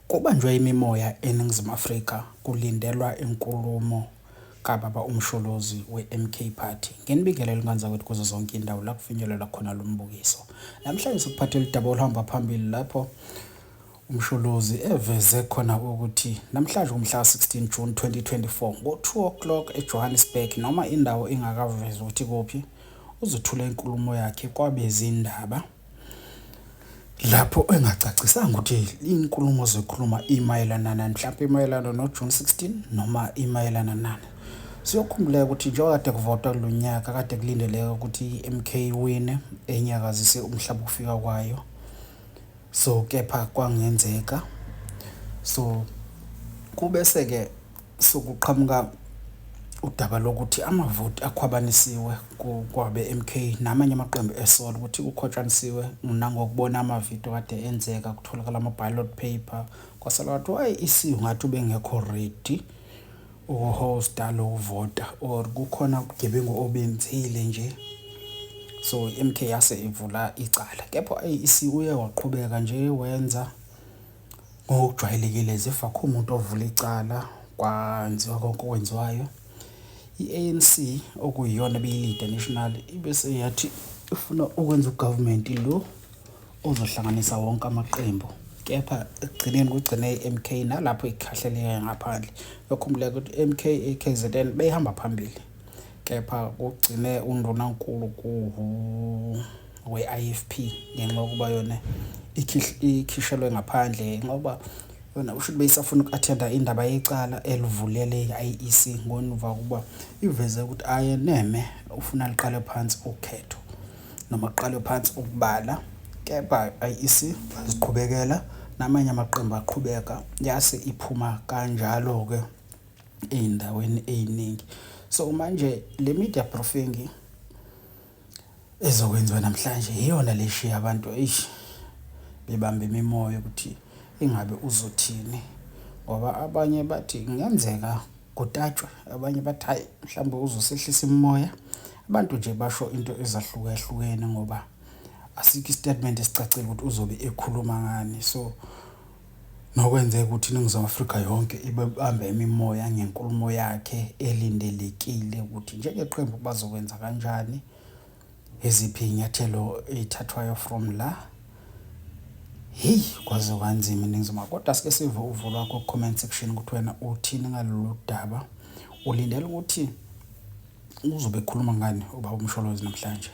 Kubanjwe imimoya eNingizimu Afrika kulindelwa inkulumo kababa uMsholozi we-MK Party. Ngenibingelela likanzakwethu kuzo zonke indawo la kufinyelela khona lo mbukiso. Namhlanje sikuphathele udaba oluhamba phambili lapho uMsholozi eveze khona ukuthi namhlanje umhla 16 June 2024 ngo-2 o'clock eJohannesburg noma indawo ingakavezi ukuthi kuphi uzothula inkulumo yakhe kwabezindaba lapho engacacisanga ukuthi inkulumo zokhuluma imayelana nani, mhlawumbe imayelana noJune 16 noma imayelana nani. Siyokhumbuleka ukuthi njengoba kade kuvotwa kulo nyaka kade kulindeleka ukuthi i-MK wine enyakazise umhlaba ukufika kwayo. So kepha kwangenzeka. So kubese-ke sokuqhamuka udaba lokuthi amavoti akhwabanisiwe kwabe-MK namanye amaqembu esol ukuthi kukhwatshanisiwe nangokubona amavidiyo kade enzeka kutholakala ama-ballot paper kwasala kwathi IEC ngathi ubengekho ready ukuhosta lokuvota or kukhona ubugebengu obenzile nje. So MK yase ivula icala, kepha IEC uye waqhubeka nje wenza ngokujwayelekile zifakho umuntu ovula icala kwanziwa konke okwenziwayo. I-ANC okuyiyona beyilida national ibese yathi ifuna ukwenza ugovernment lo ozohlanganisa wonke amaqembu, kepha ekugcineni kugcine i-MK nalapho ikhahleleke ngaphandle. Yokhumbuleka ukuthi MK KZN behamba phambili, kepha kugcine undunankulu we-IFP ngenxa yokuba yona ikhishelwe ngaphandle ngoba yona usho beyisafuna uku-attenda indaba yecala elivulele i-IEC ngonuva kuba iveze ukuthi ayeneme ufuna liqale phansi ukhetho noma aqale phansi ukubala, kepha IEC baziqhubekela namanye amaqembu aqhubeka yase iphuma kanjalo-ke ey'ndaweni ey'ningi. So manje le media briefing ezokwenziwa namhlanje iyona leshiya abantu bebambe imimoya ukuthi ingabe uzothini, ngoba abanye bathi kungenzeka kutatshwe, abanye bathi hayi mhlawumbe uzosehlisa imimoya. Abantu nje basho into ezahlukahlukene ngoba asikho istatement esicacile ukuthi uzobe ekhuluma ngani. So nokwenzeka ukuthi iNingizimu Afrika yonke ibambe imimoya ngenkulumo yakhe elindelekile ukuthi njengeqembu bazokwenza kanjani, eziphi inyathelo ezithathwayo from la. Hey, kwaze kanzima iNingizimu, kodwa sike sive uvo lwakho comment section ukuthi wena uthini ngalolu daba, ulindele ukuthi uzobe ekhuluma ngani uba uMsholozi namhlanje.